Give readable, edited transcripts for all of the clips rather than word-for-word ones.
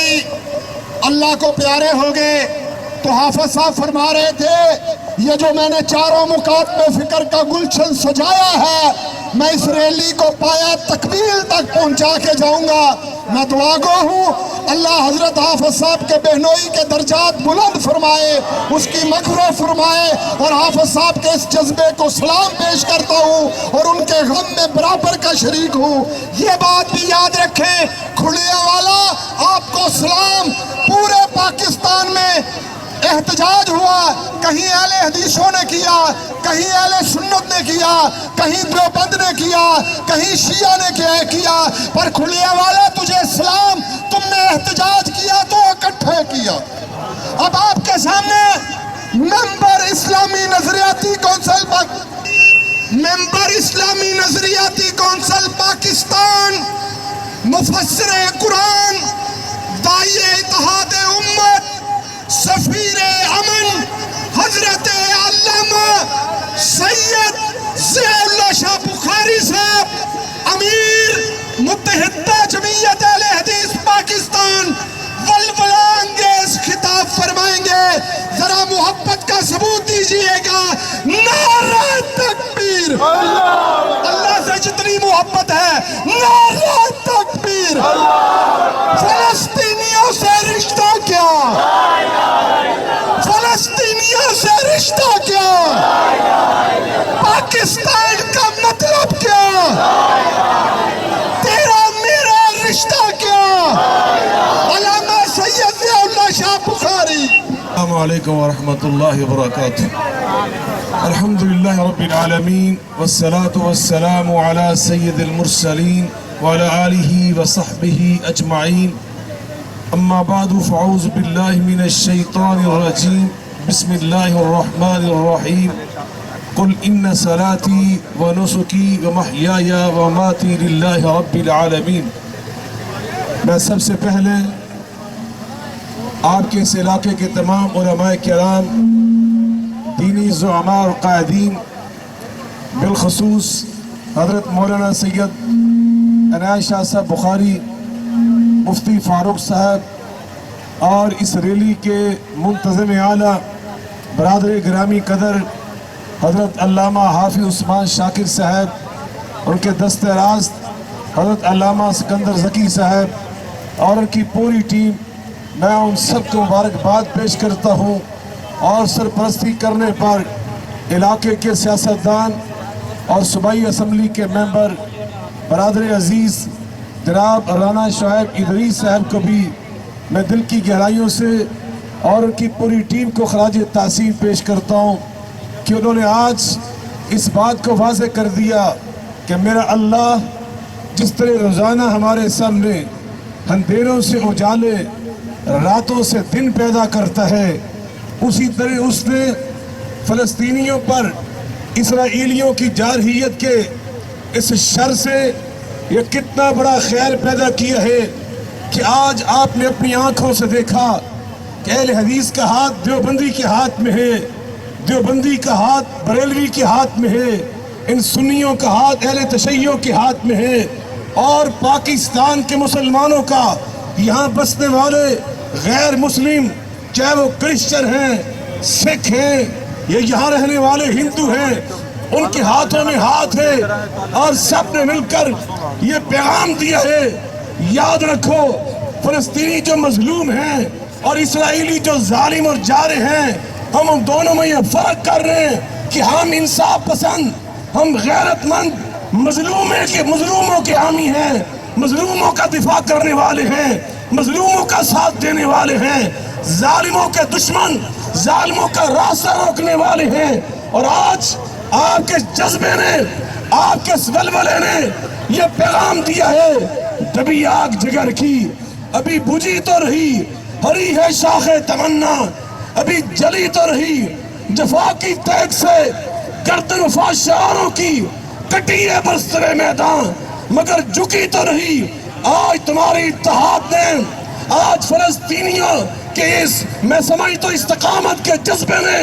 ہوگی، اللہ کو پیارے ہو گئے۔ تو حافظ صاحب فرما رہے تھے یہ جو میں نے چاروں مقاط میں فکر کا گلشن سجایا ہے، میں اس ریلی کو پایا تکمیل تک پہنچا کے جاؤں گا۔ میں دعا گو ہوں اللہ حضرت حافظ صاحب کے بہنوئی کے درجات بلند فرمائے، اس کی مغفرت فرمائے، اور حافظ صاحب کے اس جذبے کو سلام پیش کرتا ہوں اور ان کے غم میں برابر کا شریک ہوں۔ یہ بات بھی یاد رکھیں، کھڑیا والا آپ کو سلام۔ پورے پاکستان میں احتجاج ہوا، کہیں اہل حدیثوں نے کیا، کہیں اہل سنت نے کیا، کہیں دیوبند نے کیا، کہیں شیعہ نے کیا، پر کھڑیا والا تجھے اسلام، تم نے احتجاج کیا تو اکٹھے کیا۔ اب آپ کے سامنے ممبر اسلامی نظریاتی کونسل پاکستان، مفسر قرآن، داعی اتحاد امت، سفیر امن حضرت علامہ سید ضیاء اللہ شاہ بخاری صاحب، امیر متحدہ جمعیت اہل حدیث پاکستان، ولولہ انگیز خطاب فرمائیں گے۔ ذرا محبت کا ثبوت دیجئے گا، نعرہ تکبیر۔ اللہ سے جتنی محبت ہے، نعرہ تکبیر۔ فلسطینیوں سے رشتہ کیا؟ فلسطینیوں سے رشتہ کیا؟ پاکستان کا مطلب کیا؟ تیرا میرا رشتہ کیا؟ علامہ سید ضیاء اللہ شاہ بخاری۔ السلام علیکم ورحمۃ اللہ وبرکاتہ۔ الحمدللہ رب العالمین والصلاة والسلام علی سید المرسلین وعلی آلہ وصحبہ اجمعین، اما بعد فاعوذ باللہ من الشیطان الرجیم، بسم اللہ الرحمن الرحیم، قل ان صلاتی ونسکی ومحیای ومماتی للہ رب العالمین۔ میں سب سے پہلے آپ کے اس علاقے کے تمام علماء کرام، دینی زعماء اور قائدین، بالخصوص حضرت مولانا سید عنایت شاہ صاحب بخاری، مفتی فاروق صاحب، اور اس ریلی کے منتظم اعلیٰ برادر گرامی قدر حضرت علامہ حافظ عثمان شاکر صاحب، ان کے دست راست حضرت علامہ سکندر ذکی صاحب اور ان کی پوری ٹیم، میں ان سب کو مبارکباد پیش کرتا ہوں، اور سرپرستی کرنے پر علاقے کے سیاستدان اور صوبائی اسمبلی کے ممبر برادر عزیز جناب رانا شعیب ادریس صاحب کو بھی میں دل کی گہرائیوں سے اور ان کی پوری ٹیم کو خراج تحسین پیش کرتا ہوں کہ انہوں نے آج اس بات کو واضح کر دیا کہ میرا اللہ جس طرح روزانہ ہمارے سامنے اندھیروں سے اجالے، راتوں سے دن پیدا کرتا ہے، اسی طرح اس نے فلسطینیوں پر اسرائیلیوں کی جارحیت کے اس شر سے یہ کتنا بڑا خیر پیدا کیا ہے کہ آج آپ نے اپنی آنکھوں سے دیکھا کہ اہل حدیث کا ہاتھ دیوبندی کے ہاتھ میں ہے، دیوبندی کا ہاتھ بریلوی کے ہاتھ میں ہے، ان سنیوں کا ہاتھ اہل تشیع کے ہاتھ میں ہے، اور پاکستان کے مسلمانوں کا، یہاں بسنے والے غیر مسلم، چاہے وہ کرسچن ہیں، سکھ ہیں، یا یہاں رہنے والے ہندو ہیں، ان کے ہاتھوں میں ہاتھ ہے، اور سب نے مل کر یہ پیغام دیا ہے، یاد رکھو فلسطینی جو مظلوم ہیں اور اسرائیلی جو ظالم اور جارح ہیں، ہم ان دونوں میں یہ فرق کر رہے ہیں کہ ہم انصاف پسند، ہم غیرت مند، مظلوموں کے حامی ہیں، مظلوموں کا دفاع کرنے والے ہیں، مظلوموں کا ساتھ دینے والے ہیں، ظالموں کے دشمن، ظالموں کا راستہ روکنے والے ہیں۔ اور آج آپ کے جذبے نے، آپ کے ولولے نے یہ پیغام دیا ہے، دبی آگ جگر کی ابھی بجھی تو رہی، ہری ہے شاخ تمنا ابھی جلی تو رہی، جفا کی تیگ سے گردن وفا شعاروں کی کٹی ہے برسر میدان مگر جھکی تو رہی۔ آج تمہاری اتحاد نے، آج فلسطینیوں کے اس میں سمجھ تو استقامت کے جذبے نے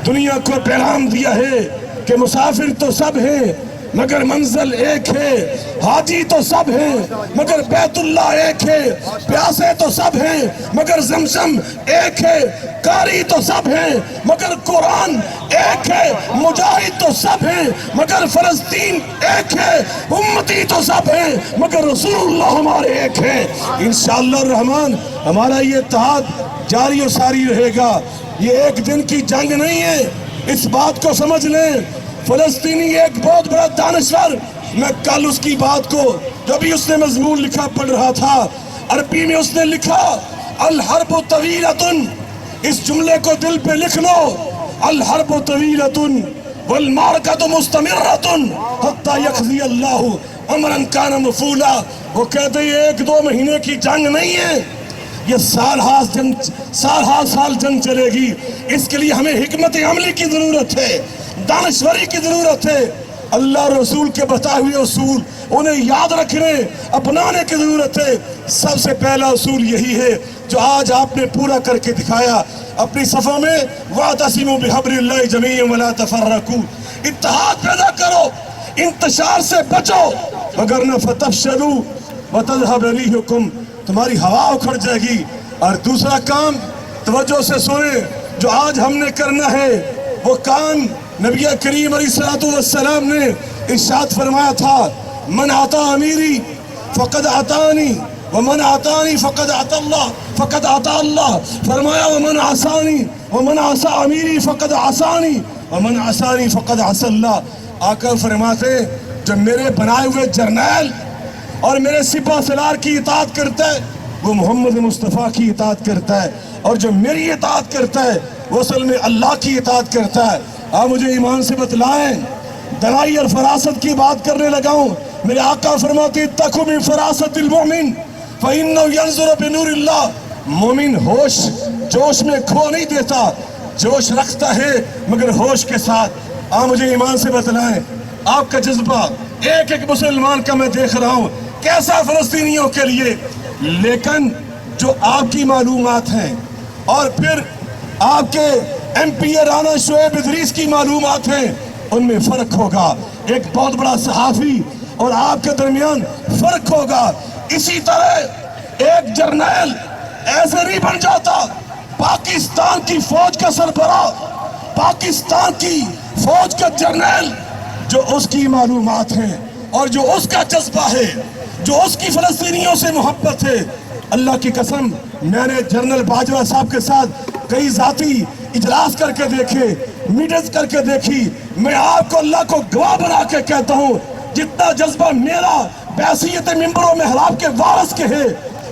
دنیا کو پیغام دیا ہے کہ مسافر تو سب ہیں مگر منزل ایک ہے، حاجی تو سب ہیں مگر بیت اللہ ایک ہے، پیاسے تو سب ہیں مگر زمزم ایک ہے، قاری تو سب ہیں مگر قرآن ایک ہے، مجاہد تو سب ہیں مگر فلسطین ایک ہے، امتی تو سب ہیں مگر رسول اللہ ہمارے ایک ہیں۔ انشاءاللہ الرحمن ہمارا یہ اتحاد جاری و ساری رہے گا، یہ ایک دن کی جنگ نہیں ہے، اس بات کو سمجھ لیں۔ فلسطینی ایک بہت بڑا دانشور، میں کل اس کی بات کو جو بھی اس نے مضمون لکھا پڑھ رہا تھا، عربی میں اس نے لکھا الحرب طویلۃ، اس جملے کو دل پہ لکھ لو، الحرب طویلۃ والمعرکۃ مستمرۃ حتی یقضی اللہ امرا کان مفعولا۔ وہ کہتے ہیں ایک دو مہینے کی جنگ نہیں ہے، یہ سال سال جنگ چلے گی۔ اس کے لیے ہمیں حکمت عملی کی ضرورت ہے، دانشوری کی ضرورت ہے، اللہ رسول کے بتائے ہوئے اصول انہیں یاد رکھنے اپنانے کی ضرورت ہے۔ سب سے پہلا اصول یہی ہے جو آج آپ نے پورا کر کے دکھایا اپنی صفوں میں، وَاعْتَصِمُوا بِحَبْلِ اللَّهِ جَمِيعًا وَلَا تَفَرَّقُوا، اتحاد پیدا کرو، انتشار سے بچو، وَغَرْنَ فَتَفْشَلُوا وَتَذْهَبَ رِيحُكُمْ، تمہاری ہوا اکھڑ جائے گی۔ اور دوسرا کام توجہ سے سنیں جو آج ہم نے کرنا ہے، وہ کام نبی کریم علیہ السلام نے ارشاد فرمایا تھا، من عطا امیری فقد عطانی ومن عطانی فقد عطا اللہ، فرمایا ومن عصا امیری فقد عصانی ومن عصانی فقد عصا اللہ۔ آقا فرماتے جو میرے بنائے ہوئے جرنیل اور میرے سپہ سالار کی اطاعت کرتا ہے وہ محمد مصطفیٰ کی اطاعت کرتا ہے، اور جو میری اطاعت کرتا ہے وہ اصل میں اللہ کی اطاعت کرتا ہے۔ آپ مجھے ایمان سے بتلائیں، دلائی اور فراست کی بات کرنے لگا ہوں۔ میرے آقا فرماتے اتقوا من فراست المؤمن فإنه ينظر بنور اللہ، مومن ہوش جوش میں کھو نہیں دیتا، جوش رکھتا ہے مگر ہوش کے ساتھ۔ آپ مجھے ایمان سے بتلائیں آپ کا جذبہ ایک ایک مسلمان کا میں دیکھ رہا ہوں کیسا فلسطینیوں کے لیے، لیکن جو آپ کی معلومات ہیں اور پھر آپ کے ایم پی رانا شعیب ادریس کی معلومات ہیں ان میں فرق ہوگا، ایک بہت بڑا صحافی اور آپ کے درمیان فرق ہوگا۔ اسی طرح ایک جرنیل ایسے نہیں بن جاتا، پاکستان کی فوج کا سربراہ، پاکستان کی فوج کا جرنیل، جو اس کی معلومات ہیں اور جو اس کا جذبہ ہے، جو اس کی فلسطینیوں سے محبت ہے۔ اللہ کی قسم میں نے جنرل باجوہ صاحب کے ساتھ کئی ذاتی اجلاس کر کے دیکھے، میٹنگز کر کے دیکھی، میں آپ کو اللہ کو گواہ بنا کے کہتا ہوں جتنا جذبہ میرا بحیثیت ممبر و محراب کے وارث کے ہے،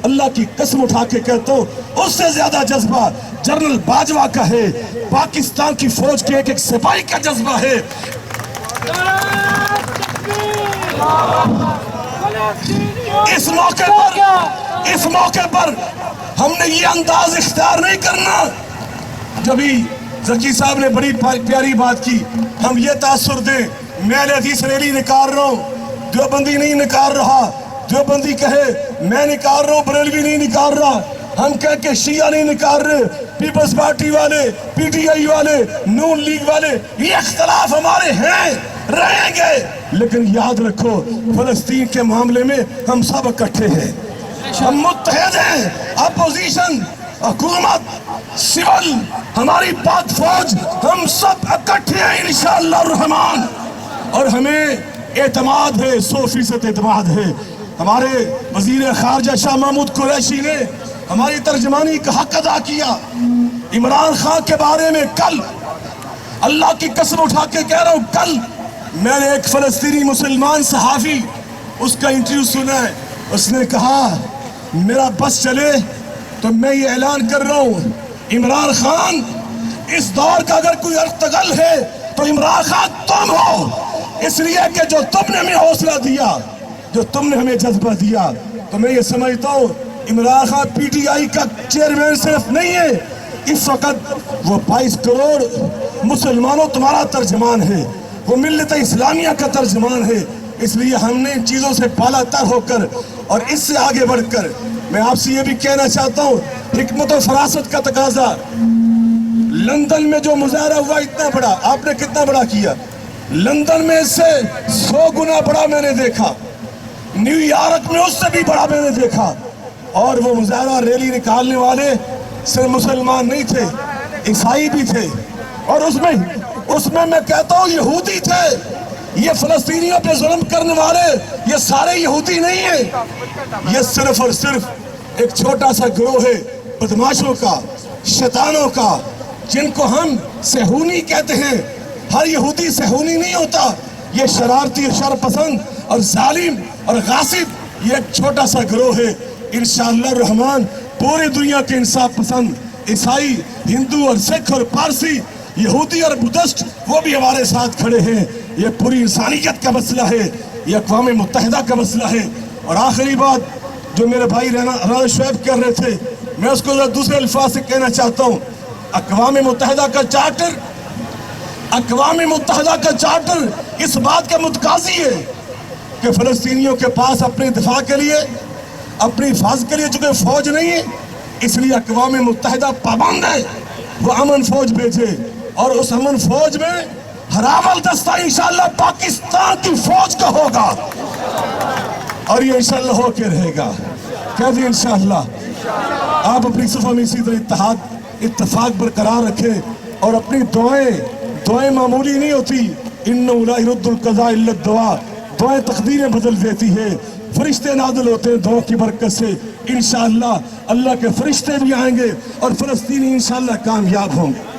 اللہ کی قسم اٹھا کے کہتا ہوں اس سے زیادہ جذبہ جنرل باجوہ کا ہے، پاکستان کی فوج کے ایک ایک سپاہی کا جذبہ ہے۔ اس موقع پر ہم نے یہ انداز اختیار نہیں کرنا۔ جبھی ذکی صاحب نے بڑی پیاری بات کی، ہم یہ تاثر دیں میں اہل حدیث ریلی نکال رہا ہوں، دیوبندی نہیں نکال رہا، دیوبندی کہے میں نکال رہا ہوں، بریلوی نہیں نکال رہا، ہم کہہ کے شیعہ نہیں نکال رہے، پیپلز پارٹی والے، پی ٹی آئی والے، نون لیگ والے، یہ اختلاف ہمارے ہیں، رہیں گے، لیکن یاد رکھو فلسطین کے معاملے میں ہم سب اکٹھے ہیں، ہم متحد ہیں، اپوزیشن، حکومت، سول، ہماری پاک فوج، ہم سب اکٹھے ہیں انشاءاللہ الرحمن۔ اور ہمیں اعتماد ہے، 100% اعتماد ہے۔ ہمارے وزیر خارجہ شاہ محمود قریشی نے ہماری ترجمانی کا حق ادا کیا۔ عمران خان کے بارے میں کل اللہ کی قسم اٹھا کے کہہ رہا ہوں، کل میں نے ایک فلسطینی مسلمان صحافی اس کا انٹرویو سنا ہے، اس نے کہا میرا بس چلے تو میں یہ اعلان کر رہا ہوں عمران خان اس دور کا اگر کوئی ارطغرل ہے تو عمران خان تم ہو، اس لیے کہ جو تم نے ہمیں حوصلہ دیا، جو تم نے ہمیں جذبہ دیا۔ تو میں یہ سمجھتا ہوں Imran Khan P T I کا چیئرمین صرف نہیں ہے، اس وقت وہ 22 کروڑ مسلمانوں تمہارا ترجمان ہے، وہ ملت اسلامیہ کا ترجمان ہے۔ اس لیے ہم نے ان چیزوں سے بالا تر ہو کر اور اس سے آگے بڑھ کر میں آپ سے یہ بھی کہنا چاہتا ہوں، حکمت و فراست کا تقاضا، لندن میں جو مظاہرہ ہوا اتنا بڑا، آپ نے کتنا بڑا کیا؟ لندن میں اس سے 100 گنا بڑا میں نے دیکھا، نیو یارک میں اس سے بھی بڑا میں نے دیکھا، اور وہ مظاہرہ ریلی نکالنے والے صرف مسلمان نہیں تھے، عیسائی بھی تھے، اور اس میں میں کہتا ہوں یہودی تھے۔ یہ فلسطینیوں پہ ظلم کرنے والے یہ سارے یہودی نہیں ہیں، یہ صرف اور صرف ایک چھوٹا سا گروہ ہے بدماشوں کا، شیطانوں کا، جن کو ہم صہیونی کہتے ہیں۔ ہر یہودی صہیونی نہیں ہوتا، یہ شرارتی اور شر پسند اور ظالم اور غاصب یہ ایک چھوٹا سا گروہ ہے۔ انشاءاللہ الرحمن پوری دنیا کے انصاف پسند عیسائی، ہندو اور سکھ اور پارسی، یہودی اور بدھسٹ وہ بھی ہمارے ساتھ کھڑے ہیں۔ یہ پوری انسانیت کا مسئلہ ہے، یہ اقوام متحدہ کا مسئلہ ہے۔ اور آخری بات جو میرے بھائی رانا شعیب کہہ رہے تھے، میں اس کو دوسرے الفاظ سے کہنا چاہتا ہوں۔ اقوام متحدہ کا چارٹر اس بات کا متقاضی ہے کہ فلسطینیوں کے پاس اپنے دفاع کے لیے، اپنی حفاظت کے لیے چونکہ فوج نہیں ہے، اس لیے اقوام متحدہ پابند ہے وہ امن فوج بھیجے، اور اس امن فوج میں ہراول دستہ انشاءاللہ پاکستان کی فوج کا ہوگا، اور یہ انشاءاللہ ہو کے رہے گا۔ کہہ دیں انشاءاللہ۔ آپ اپنی صفحہ میں اسی طرح اتفاق برقرار رکھیں، اور اپنی دعائیں معمولی نہیں ہوتی۔ اِنَّهُ لَا يَرُدُّ الْقَضَاءَ إِلَّا الدُّعَاء، دعائیں تقدیریں بدل دیتی ہیں، فرشتے نازل ہوتے ہیں دعاؤں کی برکت سے۔ انشاءاللہ اللہ کے فرشتے بھی آئیں گے اور فلسطینی انشاءاللہ کامیاب ہوں گے۔